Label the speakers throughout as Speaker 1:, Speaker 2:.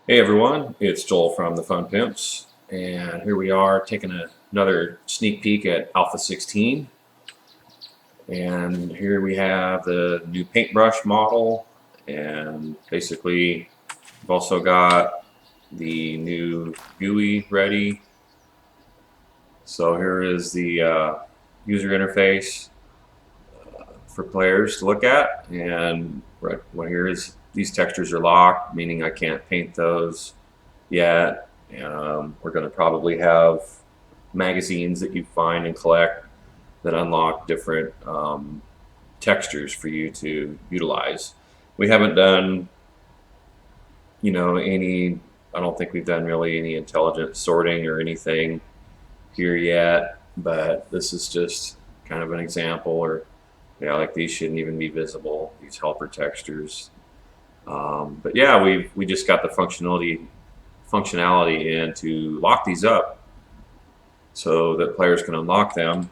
Speaker 1: Hey everyone, it's Joel from the Fun Pimps, and here we are taking another sneak peek at Alpha 16. And here we have the new paintbrush model, and basically we've also got the new GUI ready. So here is the user interface for players to look at, and right here is these textures are locked, meaning I can't paint those yet. We're going to probably have magazines that you find and collect that unlock different textures for you to utilize. We haven't done, any. I don't think we've done really any intelligent sorting or anything here yet, but this is just kind of an example. Or yeah, like these shouldn't even be visible. These helper textures. But yeah, we just got the functionality in to lock these up so that players can unlock them.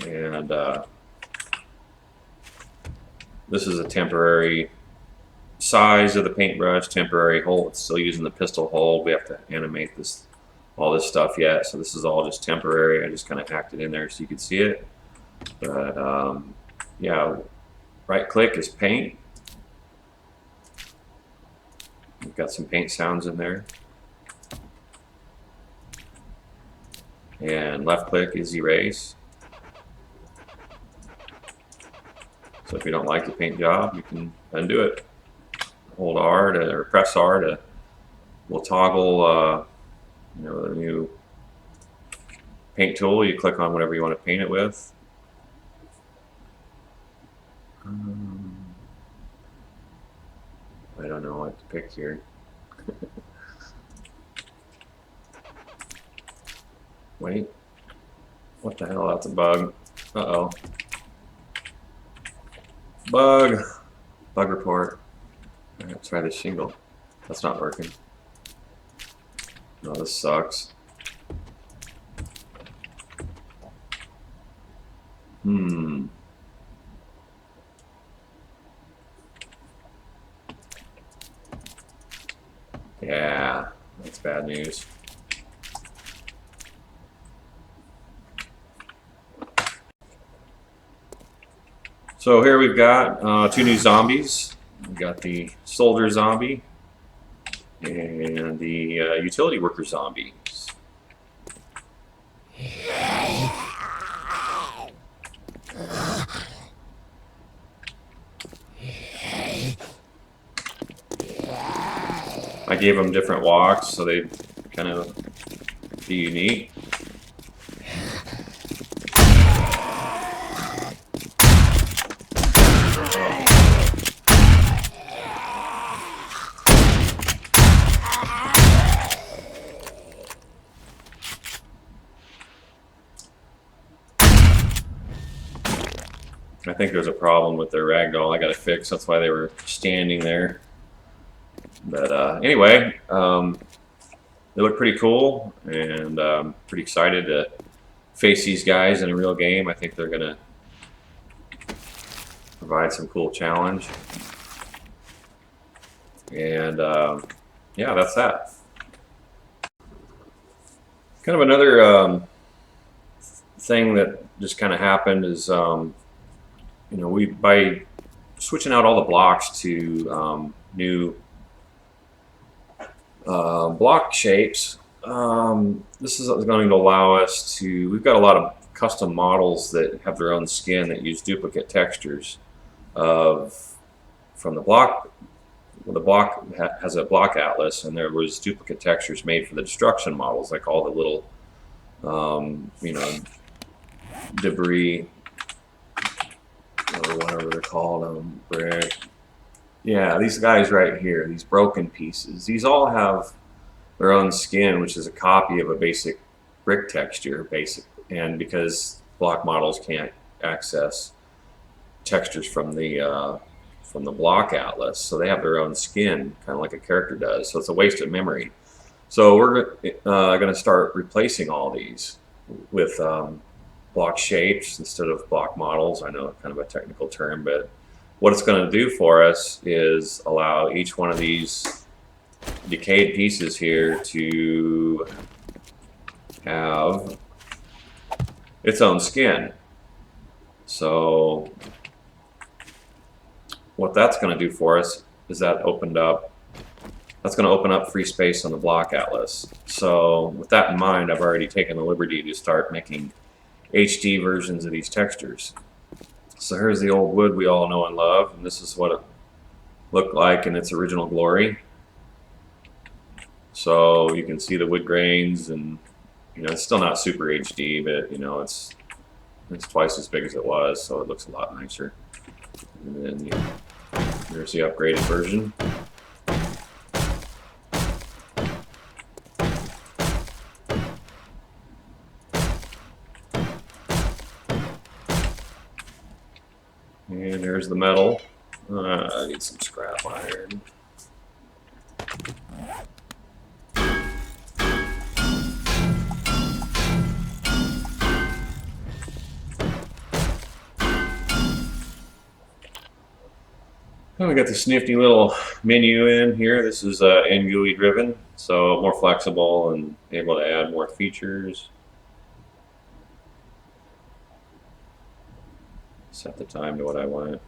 Speaker 1: And this is a temporary size of the paintbrush, temporary hole. It's still using the pistol hole. We have to animate all this stuff yet. So this is all just temporary. I just kind of hacked it in there so you could see it. But yeah, right click is paint. We've got some paint sounds in there. And left click is erase. So if you don't like the paint job, you can undo it. Hold R or press R to, we'll toggle, the new paint tool. You click on whatever you want to paint it with. I don't know what to pick here. Wait, what the hell? That's a bug. Uh-oh. Bug report. Let's try the shingle. That's not working. No, this sucks. Yeah, that's bad news. So here we've got two new zombies. We've got the soldier zombie and the utility worker zombie. I gave them different walks so they kind of be unique. I think there's a problem with their ragdoll I got to fix. That's why they were standing there. But anyway, they look pretty cool, and pretty excited to face these guys in a real game. I think they're going to provide some cool challenge. And yeah, that's that. Kind of another thing that just kind of happened is, we by switching out all the blocks to new block shapes, this is going to allow us to, we've got a lot of custom models that have their own skin that use duplicate textures from the block. The block has a block atlas, and there was duplicate textures made for the destruction models, like all the little debris, or whatever they're called, brick. Yeah, these guys right here, these broken pieces, these all have their own skin, which is a copy of a basic brick texture, and because block models can't access textures from the block atlas, so they have their own skin, kind of like a character does. So it's a waste of memory. So we're going to start replacing all these with block shapes instead of block models. I know it's kind of a technical term, but what it's going to do for us is allow each one of these decayed pieces here to have its own skin. So what that's going to do for us is that's going to open up free space on the block atlas. So with that in mind, I've already taken the liberty to start making HD versions of these textures. So here's the old wood we all know and love, and this is what it looked like in its original glory. So you can see the wood grains, and it's still not super HD, but it's twice as big as it was, so it looks a lot nicer. And then here's the upgraded version. And there's the metal. I need some scrap iron. And we got this nifty little menu in here. This is NGUI driven, so more flexible and able to add more features. Set the time to what I want.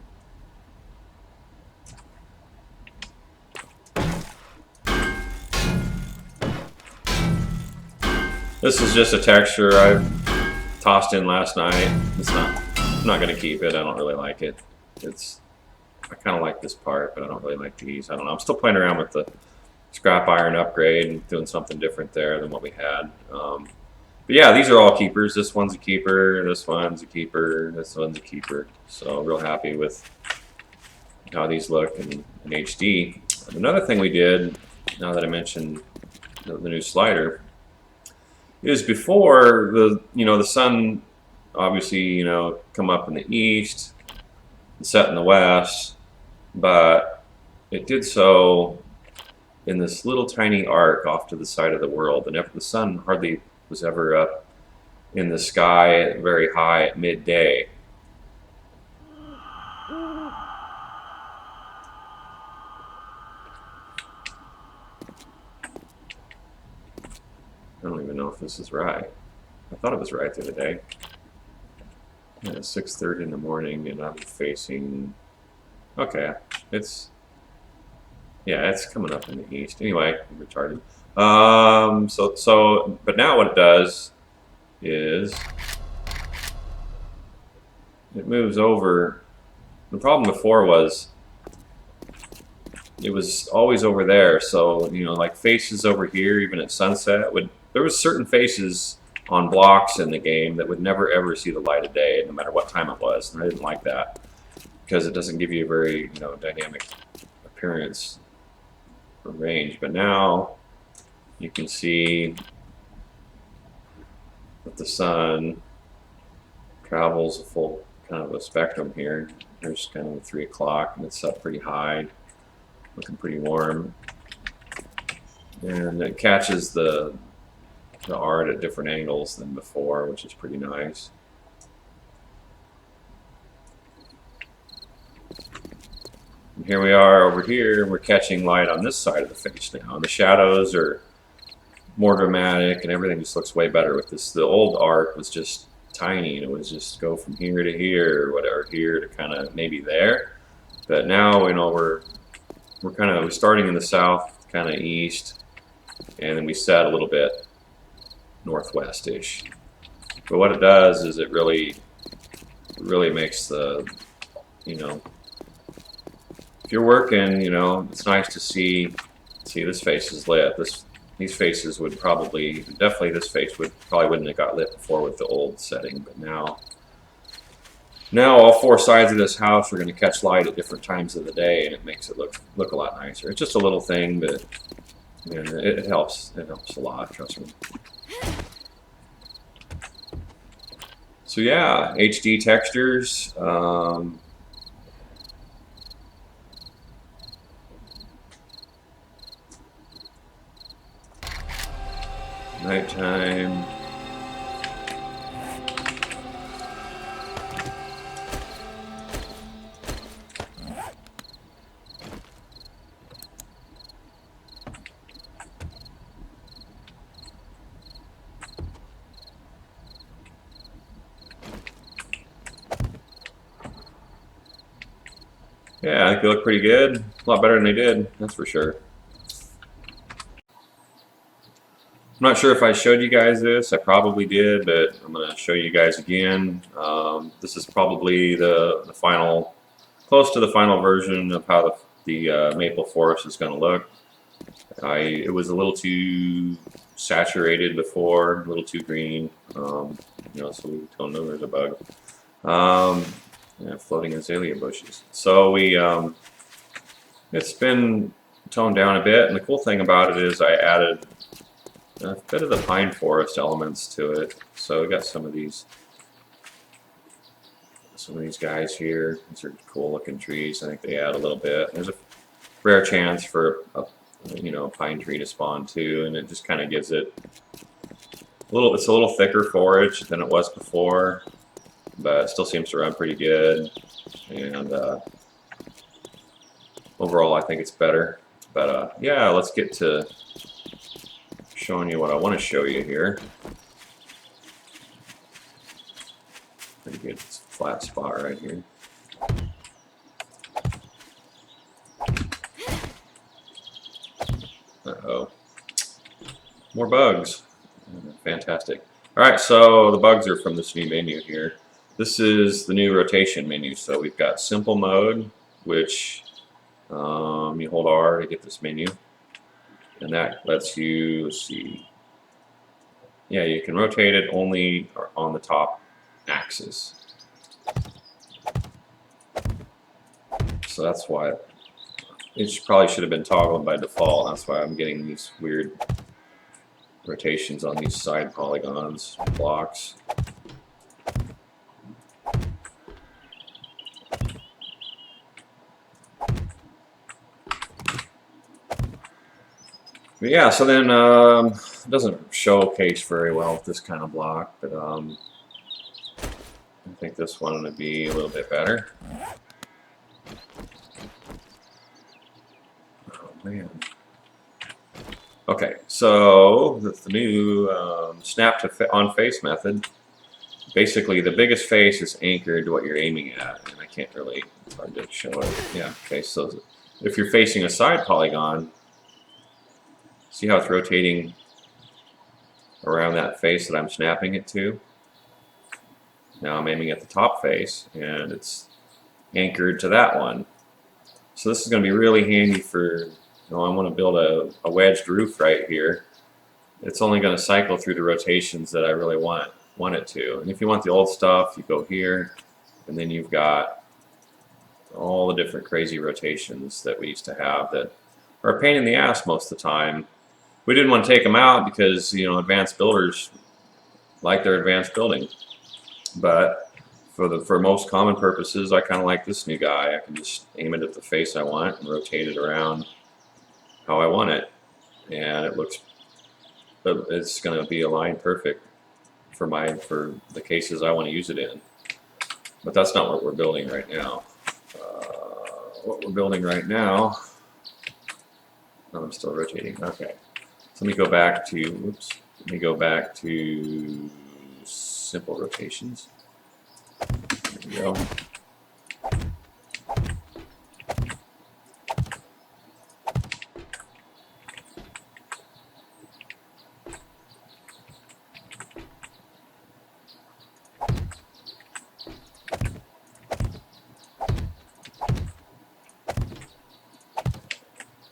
Speaker 1: This is just a texture I tossed in last night. I'm not going to keep it. I don't really like it. I kind of like this part, but I don't really like these. I don't know. I'm still playing around with the scrap iron upgrade and doing something different there than what we had. But yeah, these are all keepers. This one's a keeper, this one's a keeper, this one's a keeper. So real happy with how these look in HD. And another thing we did, now that I mentioned the new slider, is before the sun obviously come up in the east and set in the west, but it did so in this little tiny arc off to the side of the world, and the sun hardly was ever up in the sky very high at midday. I don't even know if this is right. I thought it was right the other day. Yeah, it's 6:30 in the morning, and I'm facing. Okay, it's coming up in the east. Anyway, I'm retarded. But now what it does is it moves over. The problem before was it was always over there. So like faces over here, even at sunset, there was certain faces on blocks in the game that would never ever see the light of day, no matter what time it was. And I didn't like that because it doesn't give you a very dynamic appearance for range. But now you can see that the sun travels a full kind of a spectrum here. There's kind of 3 o'clock, and it's up pretty high, looking pretty warm, and it catches the art at different angles than before, which is pretty nice. And here we are over here, and we're catching light on this side of the face now. And the shadows are more dramatic, and everything just looks way better with this. The old art was just tiny, and it was just go from here to here, or whatever, here to kind of maybe there. But now, we're kind of starting in the south, kind of east, and then we set a little bit northwest-ish. But what it does is it really makes the, if you're working, it's nice to see this face is lit. These faces would definitely this face wouldn't have got lit before with the old setting, but now all 4 sides of this house are going to catch light at different times of the day, and it makes it look a lot nicer. It's just a little thing, but it helps. It helps a lot, trust me. So yeah, HD textures. Nighttime. Yeah, I think they look pretty good. A lot better than they did, that's for sure. I'm not sure if I showed you guys this. I probably did, but I'm going to show you guys again. This is probably the final, close to the final version of how the maple forest is going to look. It was a little too saturated before, a little too green, so we don't know there's a bug. Yeah, floating azalea bushes. So it's been toned down a bit, and the cool thing about it is I added a bit of the pine forest elements to it. So we got some of these guys here. These are cool looking trees. I think they add a little bit. There's a rare chance for a pine tree to spawn too, and it just kind of gives it a little. It's a little thicker forage than it was before, but it still seems to run pretty good. And overall, I think it's better. But yeah, let's get to showing you what I want to show you here. Pretty good flat spot right here. Uh-oh. More bugs. Fantastic. All right, so the bugs are from this new menu here. This is the new rotation menu. So we've got simple mode, which you hold R to get this menu. And that lets you, let's see, yeah, you can rotate it only on the top axis. So that's why it probably should have been toggled by default. That's why I'm getting these weird rotations on these side polygons, blocks. But yeah, so then it doesn't showcase very well with this kind of block, but I think this one would be a little bit better. Oh man. Okay, so the new snap to on face method. Basically, the biggest face is anchored to what you're aiming at, and I can't really. It's hard to show it. Yeah. Okay, so if you're facing a side polygon. See how it's rotating around that face that I'm snapping it to? Now I'm aiming at the top face, and it's anchored to that one. So this is going to be really handy for, I want to build a wedged roof right here. It's only going to cycle through the rotations that I really want it to. And if you want the old stuff, you go here, and then you've got all the different crazy rotations that we used to have that are a pain in the ass most of the time. We didn't want to take them out because advanced builders like their advanced building, but for most common purposes, I kind of like this new guy. I can just aim it at the face I want and rotate it around how I want it, and it's going to be aligned perfect for the cases I want to use it in. But that's not what we're building right now. What we're building right now. Oh, I'm still rotating. Okay. Let me go back to, let me go back to simple rotations. There we go.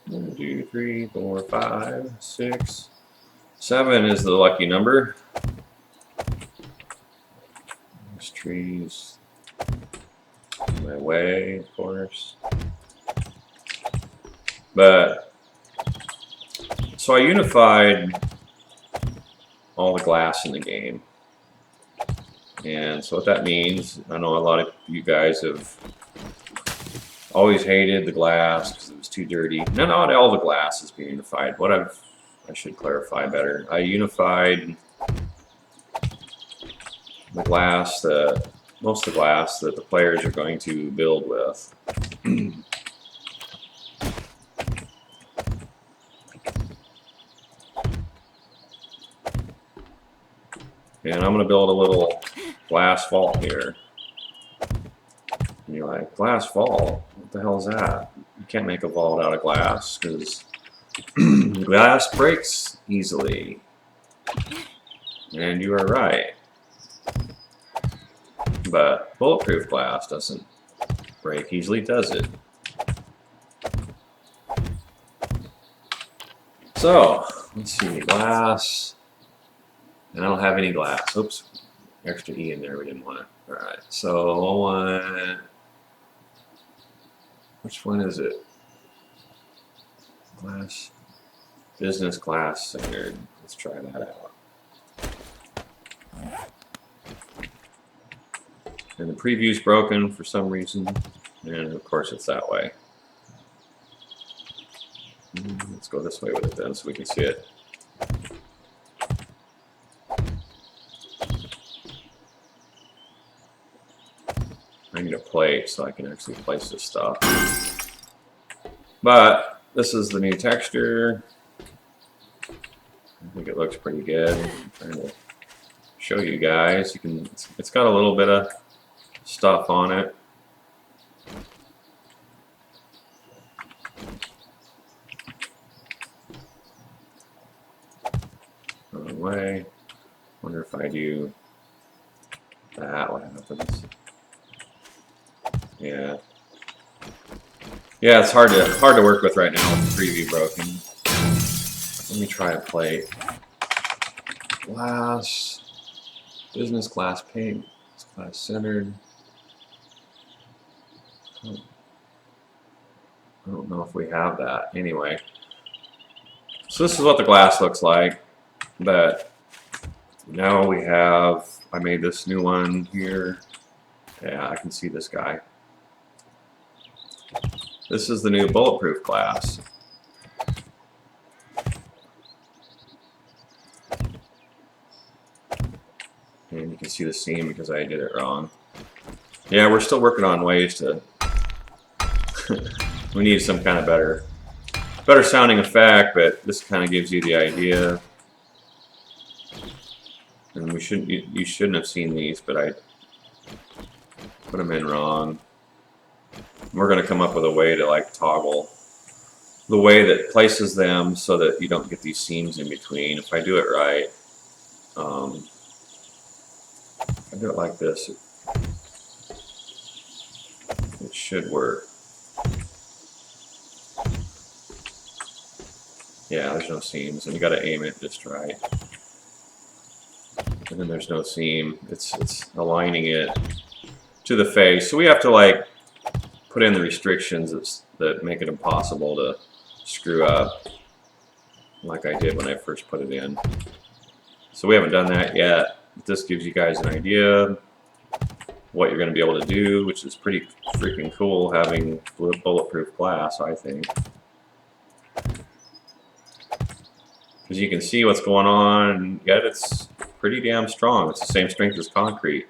Speaker 1: One, 2, 3, 4, 5, 6, 7 is the lucky number. There's trees in my way, of course. But so I unified all the glass in the game. And so what that means, I know a lot of you guys have always hated the glass because it was too dirty. No, not all the glass is being unified. I should clarify better. I unified the glass, most of the glass that the players are going to build with. And I'm going to build a little glass vault here. And you're like, glass vault? What the hell is that? You can't make a vault out of glass because glass breaks easily. And you are right. But bulletproof glass doesn't break easily, does it? So, let's see, glass. And I don't have any glass. Oops, extra E in there, we didn't want it. Alright, so which one is it? Glass. Business class centered. Let's try that out. And the preview's broken for some reason. And of course it's that way. Let's go this way with it then so we can see it. I need a plate so I can actually place this stuff. But this is the new texture. I think it looks pretty good. I'm trying to show you guys. You can. It's got a little bit of stuff on it. Wrong way. Wonder if I do that, what happens? Yeah. Yeah, it's hard to work with right now with the preview broken. Let me try a plate. Glass. Business glass paint. It's glass centered. I don't know if we have that. Anyway. So this is what the glass looks like. But now we have, I made this new one here. Yeah, I can see this guy. This is the new bulletproof glass. And you can see the seam because I did it wrong. Yeah, we're still working on ways to... we need some kind of better sounding effect, but this kind of gives you the idea. And you shouldn't have seen these, but I put them in wrong. We're going to come up with a way to like toggle the way that places them so that you don't get these seams in between. If I do it right, if I do it like this, it should work. Yeah, there's no seams, and you got to aim it just right. And then there's no seam. It's aligning it to the face. So we have to like put in the restrictions that make it impossible to screw up like I did when I first put it in. So we haven't done that yet. This gives you guys an idea what you're going to be able to do, which is pretty freaking cool having bulletproof glass, I think. Because you can see what's going on, yet it's pretty damn strong. It's the same strength as concrete.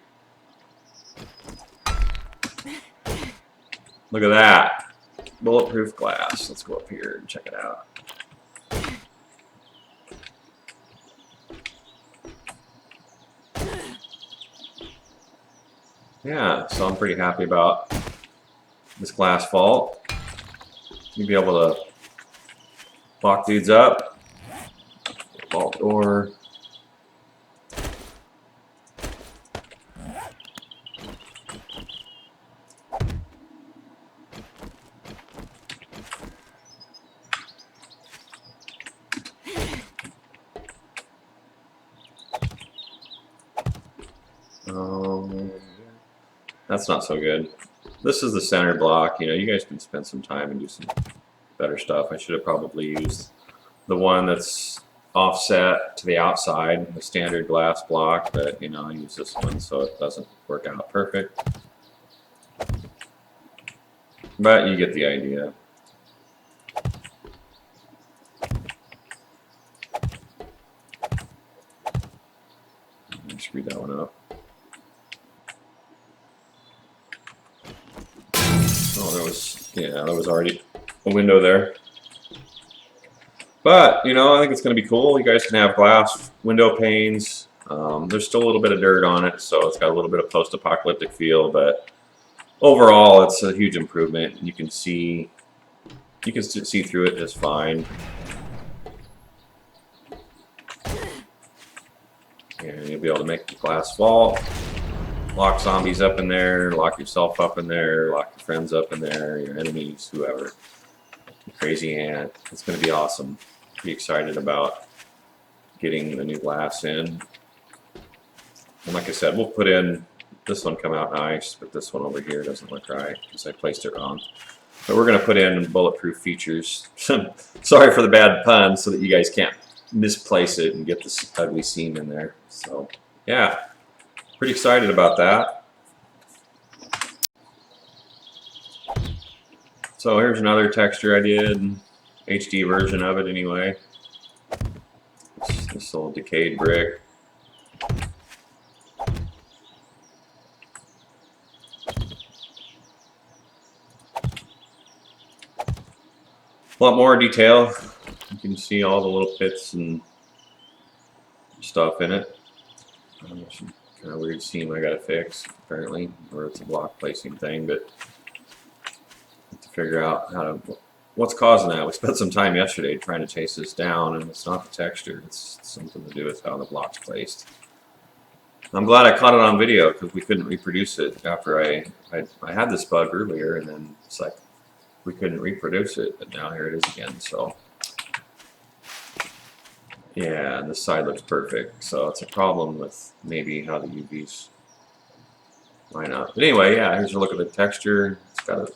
Speaker 1: Look at that. Bulletproof glass. Let's go up here and check it out. Yeah, so I'm pretty happy about this glass vault. You'll be able to lock dudes up. Vault door. That's not so good. This is the center block. You know, you guys can spend some time and do some better stuff. I should have probably used the one that's offset to the outside, the standard glass block, but you know, I use this one so it doesn't work out perfect. But you get the idea. I screwed that one up. Oh, there was already a window there. But, you know, I think it's going to be cool. You guys can have glass window panes. There's still a little bit of dirt on it, so it's got a little bit of post-apocalyptic feel, but overall, it's a huge improvement. You can see through it just fine. And you'll be able to make the glass fall, lock zombies up in there, lock yourself up in there, lock your friends up in there, your enemies, whoever. Crazy ant. It's going to be awesome. Be excited about getting the new glass in. And like I said, we'll put in, this one come out nice, but this one over here doesn't look right because I placed it wrong. But we're going to put in bulletproof features. Sorry for the bad pun, so that you guys can't misplace it and get this ugly seam in there. So yeah, pretty excited about that. So here's another texture I did, HD version of it anyway. This little decayed brick. A lot more detail. You can see all the little pits and stuff in it. Kind of weird seam I gotta fix, apparently, or it's a block placing thing, but to figure out what's causing that. We spent some time yesterday trying to chase this down, and it's not the texture, it's something to do with how the block's placed. I'm glad I caught it on video because we couldn't reproduce it after I had this bug earlier, and then it's like we couldn't reproduce it, but now here it is again. So yeah, this side looks perfect. So it's a problem with maybe how the UVs line up. But anyway, yeah, here's a look at the texture. It's got a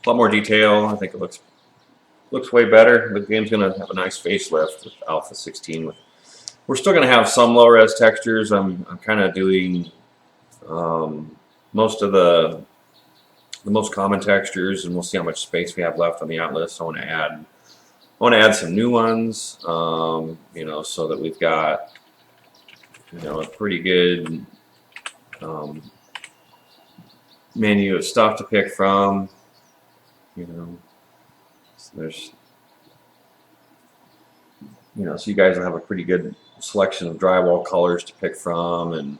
Speaker 1: lot more detail. I think it looks way better. The game's gonna have a nice facelift with Alpha 16. We're still gonna have some low res textures. I'm kind of doing most of the most common textures, and we'll see how much space we have left on the outlets. I want to add some new ones, you know, so that we've got, you know, a pretty good menu of stuff to pick from. You know, so there's, you know, so you guys will have a pretty good selection of drywall colors to pick from, and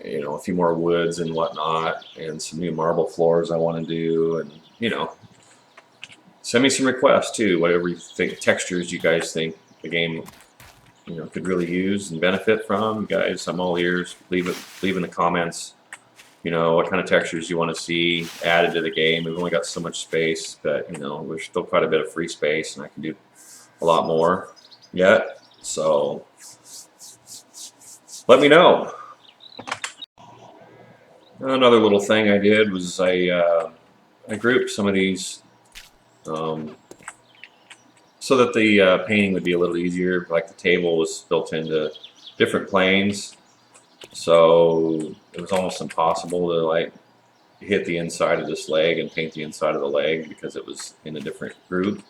Speaker 1: you know, a few more woods and whatnot, and some new marble floors I want to do, and you know, send me some requests too, whatever you think, textures you guys think the game, you know, could really use and benefit from. You guys, I'm all ears. Leave in the comments, you know, what kind of textures you want to see added to the game. We've only got so much space, but you know, there's still quite a bit of free space, and I can do a lot more yet. So let me know. Another little thing I did was I grouped some of these so that the painting would be a little easier. Like the table was built into different planes, so it was almost impossible to like hit the inside of this leg and paint the inside of the leg because it was in a different group.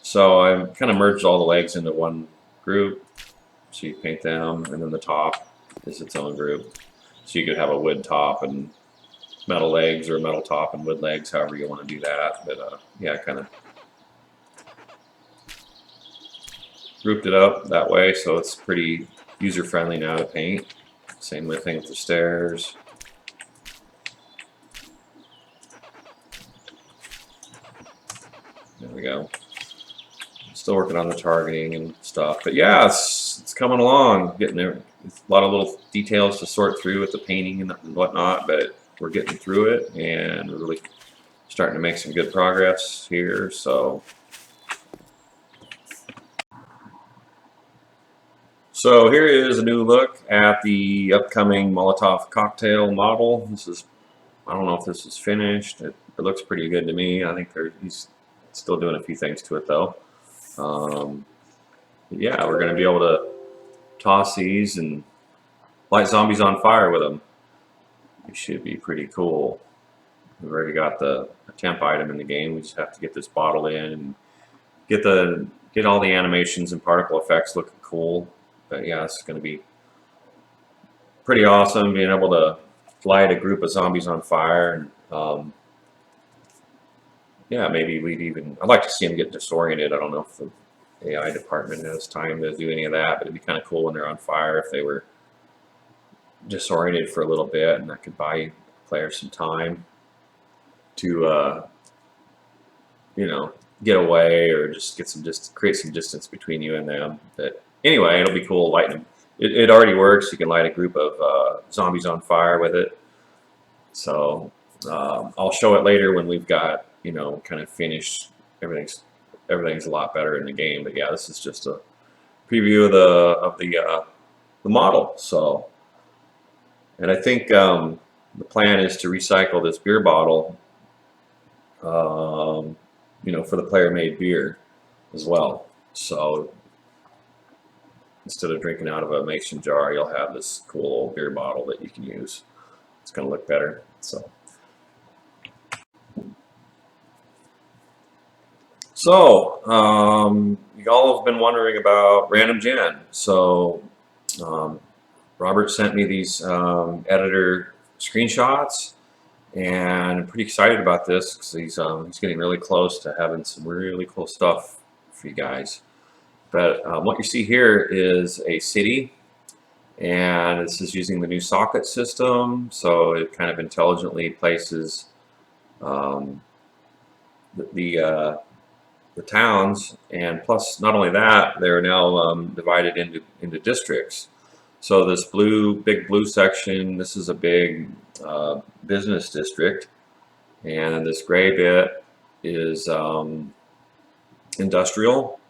Speaker 1: So I kind of merged all the legs into one group, so you paint them, and then the top is its own group. So you could have a wood top and metal legs, or metal top and wood legs, however you want to do that. But yeah, kind of grouped it up that way, so it's pretty user-friendly now to paint. Same thing with the stairs. There we go. Still working on the targeting and stuff, but yeah, it's coming along. Getting there. It's a lot of little details to sort through with the painting and whatnot, but we're getting through it, and we're really starting to make some good progress here. So here is a new look at the upcoming Molotov cocktail model. This is, I don't know if this is finished. It looks pretty good to me. I think he's still doing a few things to it though. Yeah, we're going to be able to toss these and light zombies on fire with them. It should be pretty cool. We've already got the temp item in the game. We just have to get this bottled in and get all the animations and particle effects looking cool. But yeah, it's going to be pretty awesome being able to light a group of zombies on fire. And yeah, maybe I'd like to see them get disoriented. I don't know if the AI department has time to do any of that, but it'd be kind of cool when they're on fire if they were disoriented for a little bit, and that could buy players some time. to you know, get away or just get some create some distance between you and them. But anyway, it'll be cool lighting them. It already works. You can light a group of zombies on fire with it. So I'll show it later when we've got, you know, kind of finished. Everything's a lot better in the game. But yeah, this is just a preview of the model. So, and I think the plan is to recycle this beer bottle, you know, for the player-made beer as well. So instead of drinking out of a mason jar, you'll have this cool old beer bottle that you can use. It's going to look better. So you all have been wondering about random gen. So Robert sent me these editor screenshots, and I'm pretty excited about this because he's getting really close to having some really cool stuff for you guys. But what you see here is a city, and this is using the new socket system, so it kind of intelligently places um, the towns, and plus not only that, they're now divided into districts. So this big blue section, this is a big business district, and this gray bit is industrial,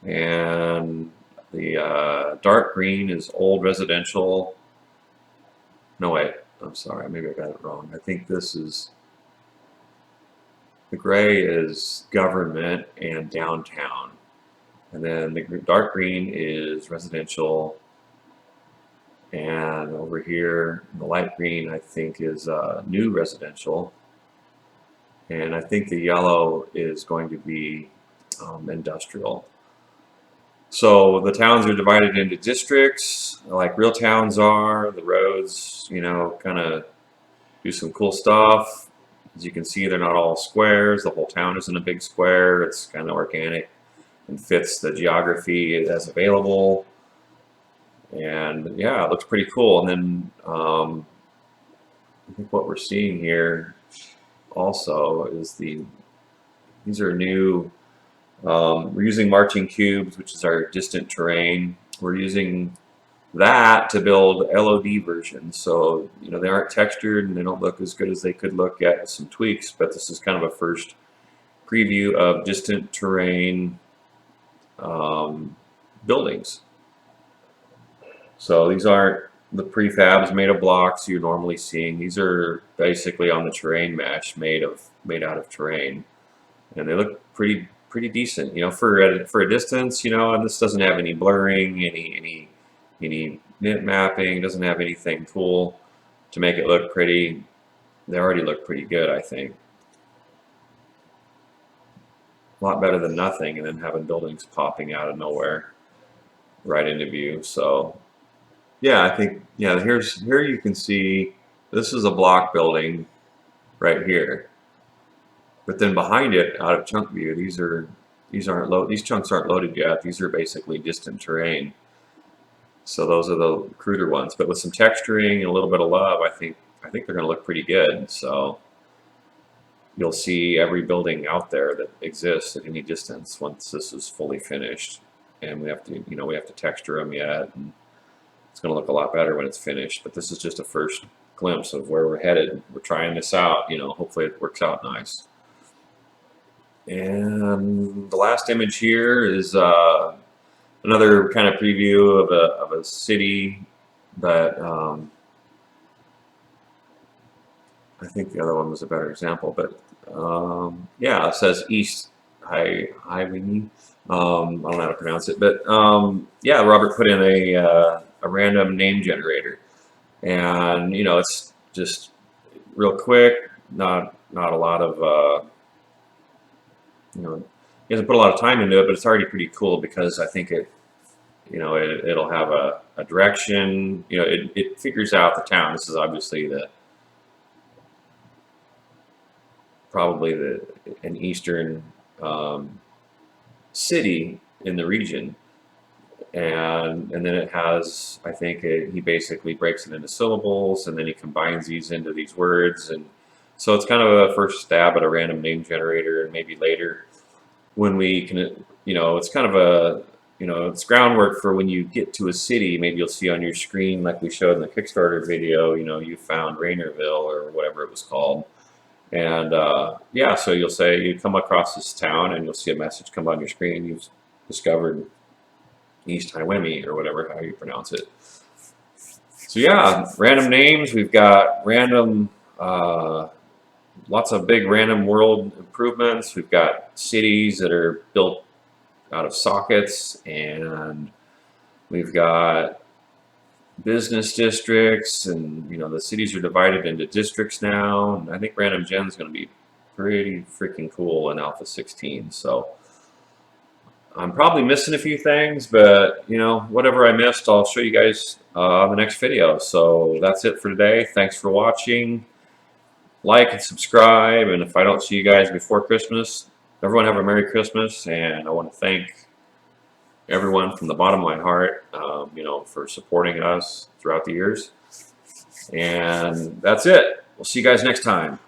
Speaker 1: and the dark green is old residential. No, wait, I'm sorry, maybe I got it wrong. I think this is, the gray is government and downtown. And then the dark green is residential. And over here, the light green, I think, is new residential. And I think the yellow is going to be industrial. So the towns are divided into districts, like real towns are. The roads, you know, kind of do some cool stuff. As you can see, they're not all squares. The whole town isn't a big square. It's kind of organic and fits the geography as available. And yeah, it looks pretty cool. And then I think what we're seeing here also is these are new, we're using marching cubes, which is our distant terrain. We're using that to build LOD versions. So, you know, they aren't textured and they don't look as good as they could look at with some tweaks, but this is kind of a first preview of distant terrain buildings. So these aren't the prefabs made of blocks you're normally seeing. These are basically on the terrain mesh made out of terrain, and they look pretty decent, you know, for a distance, you know. And this doesn't have any blurring, any knit mapping, doesn't have anything cool to make it look pretty. They already look pretty good, I think. A lot better than nothing, and then having buildings popping out of nowhere right into view. So yeah, I think, yeah, here you can see this is a block building right here. But then behind it, out of chunk view, these chunks aren't loaded yet. These are basically distant terrain. So those are the cruder ones. But with some texturing and a little bit of love, I think they're going to look pretty good. So you'll see every building out there that exists at any distance once this is fully finished. And we have to, you know, we have to texture them yet. And it's going to look a lot better when it's finished. But this is just a first glimpse of where we're headed. We're trying this out. You know, hopefully it works out nice. And the last image here is another kind of preview of a city that I think the other one was a better example, but yeah, it says East Huenink. I don't know how to pronounce it, but yeah, Robert put in a random name generator, and you know, it's just real quick, not a lot of you know, he hasn't put a lot of time into it, but it's already pretty cool because I think it, you know, it'll have a direction. You know, it figures out the town. This is obviously probably an eastern city in the region, and then it has, I think he basically breaks it into syllables, and then he combines these into these words, and So it's kind of a first stab at a random name generator, and maybe later when we can, it's kind of a, it's groundwork for when you get to a city. Maybe you'll see on your screen, like we showed in the Kickstarter video, you found Rainerville or whatever it was called. And yeah, so you'll say you come across this town and you'll see a message come on your screen. You've discovered East Highwemy or whatever, how you pronounce it. So yeah, random names. We've got random, lots of big random world improvements. We've got cities that are built out of sockets, and we've got business districts, and the cities are divided into districts now. And I think random gen is going to be pretty freaking cool in Alpha 16. So I'm probably missing a few things, but whatever I missed, I'll show you guys on the next video. So that's it for today. Thanks for watching. Like and subscribe, and if I don't see you guys before Christmas, everyone have a Merry Christmas, and I want to thank everyone from the bottom of my heart, for supporting us throughout the years. And that's it. We'll see you guys next time.